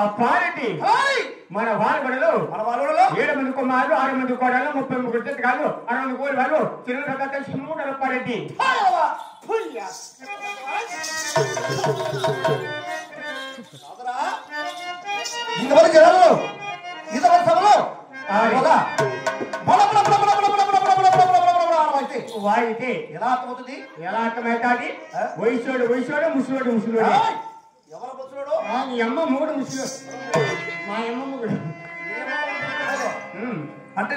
ఆ పార్టీ మన వారబడలో 7 మంది కుమారులు 6 మంది కోడలు 33 జతకాలు 60 కోడి వాళ్ళు చిన్న రకత మూడల పార్టీ ఇంతవరకు జనాలు ఇంతవరకు సభలో వాయితే ఎలా అర్థమవుతుంది ఎలా అర్థమవుతుంది వయసోడు ముసలోడు ఎవరు ముసలోడు మీ అమ్మ మూడు ముసలోడు మా అమ్మ ముగ్గురు అంటే